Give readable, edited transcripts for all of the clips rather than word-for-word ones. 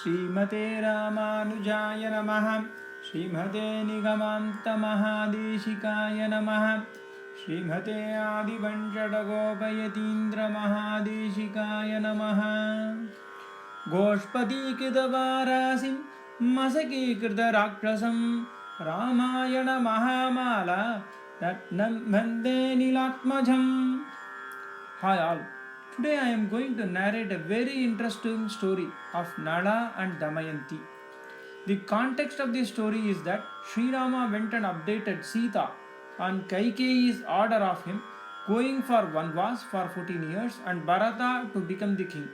श्रीमते रामानुजाय नमः। श्रीमते निगमान्तमहादेशिकाय नमः। श्रीमते आदिवञ्शटकोपयतीन्द्रमहादेशिकाय नमः। गोष्पदीकृतवारासिं मशकीकृतराक्षसं रामायणमहामाला रत्नं वन्दे नीलात्मजम्. Hi all. Today I am going to narrate a very interesting story of Nala and Damayanti. The context of the story is that Sri Rama went and updated Sita on Kaikeyi's order of him going for Vanvas for 14 years and Bharata to become the king.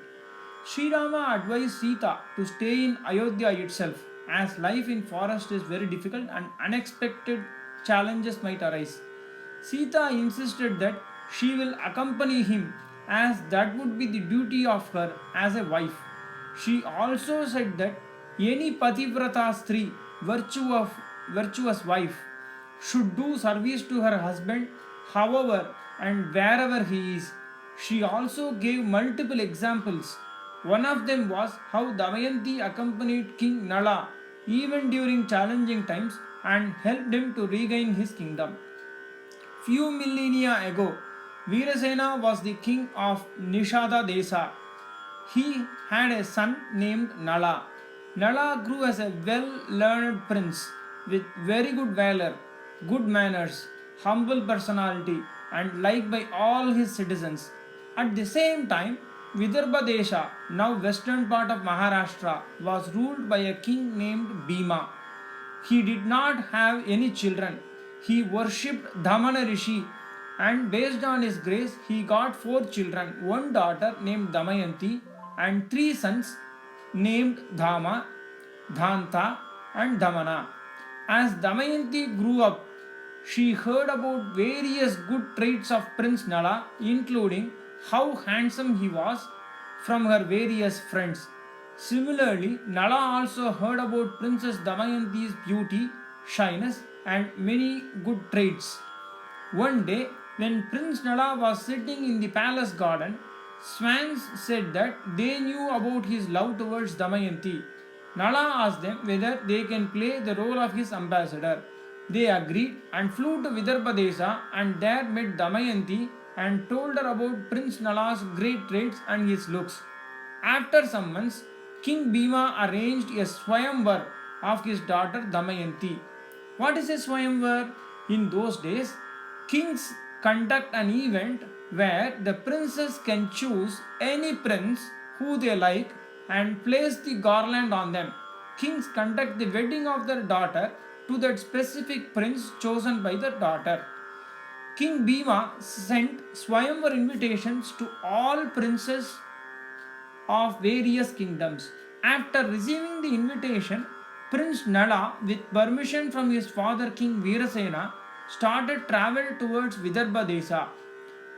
Sri Rama advised Sita to stay in Ayodhya itself as life in forest is very difficult and unexpected challenges might arise. Sita insisted that she will accompany him as that would be the duty of her as a wife. She also said that any Pativrata Stri, virtuous wife, should do service to her husband however and wherever he is. She also gave multiple examples. One of them was how Damayanti accompanied King Nala even during challenging times and helped him to regain his kingdom. Few millennia ago, Veerasena was the king of Nishada Desa. He had a son named Nala. Nala grew as a well-learned prince with very good valor, good manners, humble personality and liked by all his citizens. At the same time, Vidarbha Desha, now western part of Maharashtra, was ruled by a king named Bhima. He did not have any children. He worshipped Dhamana Rishi and based on his grace he got 4 children, one daughter named Damayanti and 3 sons named Dhama, Dhanta and Dhamana. As Damayanti grew up, she heard about various good traits of Prince Nala, including how handsome he was from her various friends. Similarly, Nala also heard about Princess Damayanti's beauty, shyness, and many good traits. One day, when Prince Nala was sitting in the palace garden, swans said that they knew about his love towards Damayanti. Nala asked them whether they can play the role of his ambassador. They agreed and flew to Vidarbha Desa and there met Damayanti and told her about Prince Nala's great traits and his looks. After some months, King Bhima arranged a Swayamvar of his daughter Damayanti. What is a Swayamvar? In those days, kings conduct an event where the princes can choose any prince who they like and place the garland on them. Kings conduct the wedding of their daughter to that specific prince chosen by the daughter. King Bhima sent Swayamvar invitations to all princes of various kingdoms. After receiving the invitation, Prince Nala, with permission from his father King Veerasena, started travel towards Vidarbha Desa.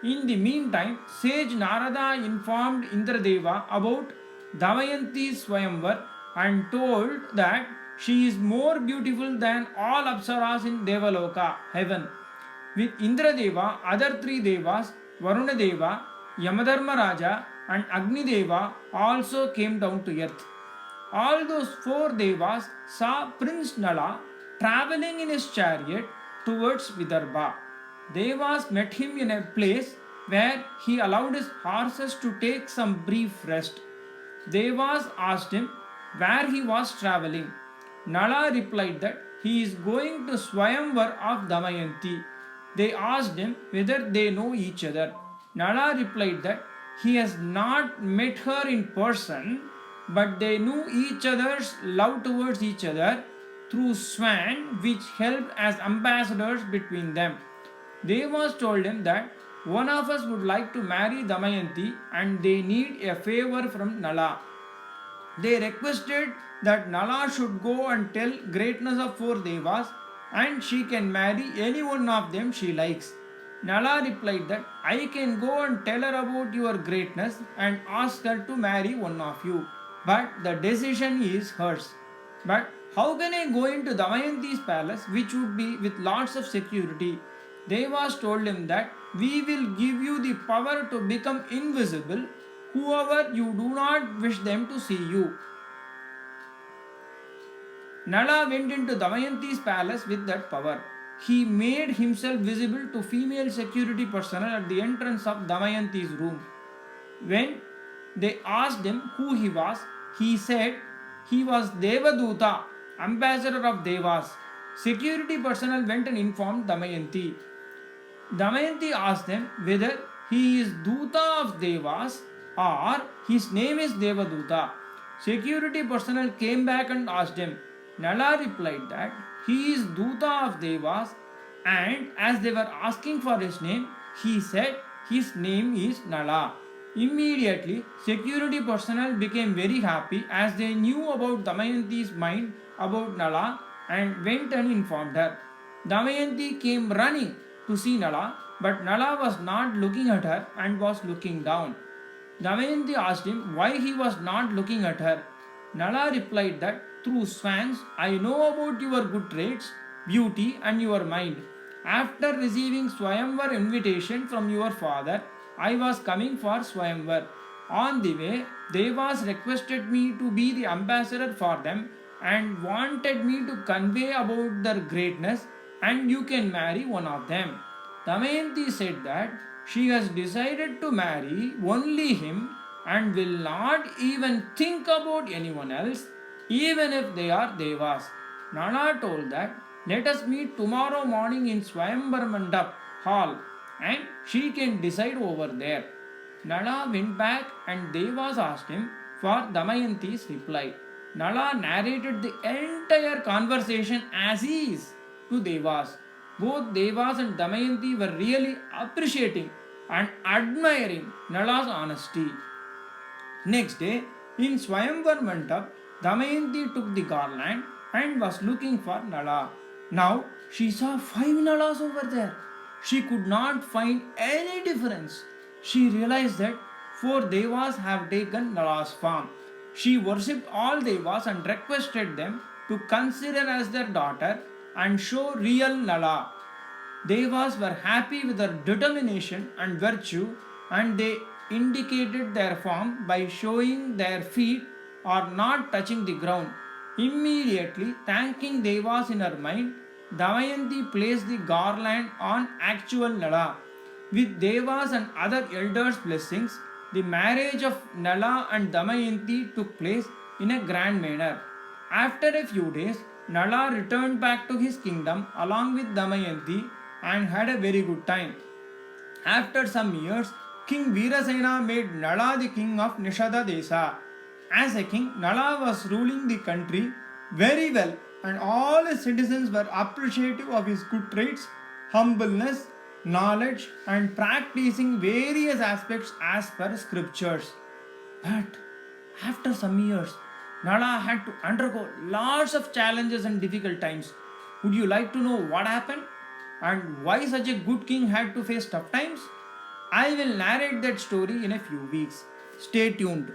In the meantime, sage Narada informed Indradeva about Damayanti's Swayamvar and told that she is more beautiful than all Apsaras in Devaloka, heaven. With Indradeva, other 3 devas, Varuna Deva, Yamadharma Raja and Agni Deva also came down to earth. All those 4 devas saw Prince Nala travelling in his chariot towards Vidarbha. Devas met him in a place where he allowed his horses to take some brief rest. Devas asked him where he was travelling. Nala replied that he is going to Swayamvar of Damayanti. They asked him whether they know each other. Nala replied that he has not met her in person, but they knew each other's love towards each other through swan which helped as ambassadors between them. Devas told him that one of us would like to marry Damayanti and they need a favor from Nala. They requested that Nala should go and tell greatness of 4 devas and she can marry any one of them she likes. Nala replied that I can go and tell her about your greatness and ask her to marry one of you, but the decision is hers. But how can I go into Damayanti's palace, which would be with lots of security? Devas told him that we will give you the power to become invisible whoever you do not wish them to see you. Nala went into Damayanti's palace with that power. He made himself visible to female security personnel at the entrance of Damayanti's room. When they asked him who he was, he said he was Devaduta, ambassador of Devas. Security personnel went and informed Damayanti. Damayanti asked them whether he is Duta of Devas or his name is Devaduta. Security personnel came back and asked him. Nala replied that he is Duta of Devas, and as they were asking for his name, he said his name is Nala. Immediately, security personnel became very happy as they knew about Damayanti's mind about Nala and went and informed her. Damayanti came running to see Nala, but Nala was not looking at her and was looking down. Damayanti asked him why he was not looking at her. Nala replied that through swans I know about your good traits, beauty, and your mind. After receiving Swayamvar invitation from your father, I was coming for Swayamvar. On the way, Devas requested me to be the ambassador for them and wanted me to convey about their greatness, and you can marry one of them. Damayanti said that she has decided to marry only him and will not even think about anyone else, even if they are Devas. Nala told that let us meet tomorrow morning in Swayambar Mandap hall and she can decide over there. Nala went back and Devas asked him for Damayanti's reply. Nala narrated the entire conversation as is to Devas. Both Devas and Damayanti were really appreciating and admiring Nala's honesty. Next day, in Swayamvar Mandap, Damayanti took the garland and was looking for Nala. Now she saw 5 Nalas over there. She could not find any difference. She realized that 4 Devas have taken Nala's form. She worshipped all Devas and requested them to consider as their daughter and show real Nala. Devas were happy with her determination and virtue, and they indicated their form by showing their feet or not touching the ground. Immediately, thanking Devas in her mind, Damayanti placed the garland on actual Nala. With Devas and other elders' blessings, the marriage of Nala and Damayanti took place in a grand manner. After a few days, Nala returned back to his kingdom along with Damayanti and had a very good time. After some years, King Veerasena made Nala the king of Nishada Desa. As a king, Nala was ruling the country very well, and all his citizens were appreciative of his good traits, humbleness, knowledge, and practicing various aspects as per scriptures. But after some years, Nala had to undergo lots of challenges and difficult times. Would you like to know what happened and why such a good king had to face tough times? I will narrate that story in a few weeks. Stay tuned.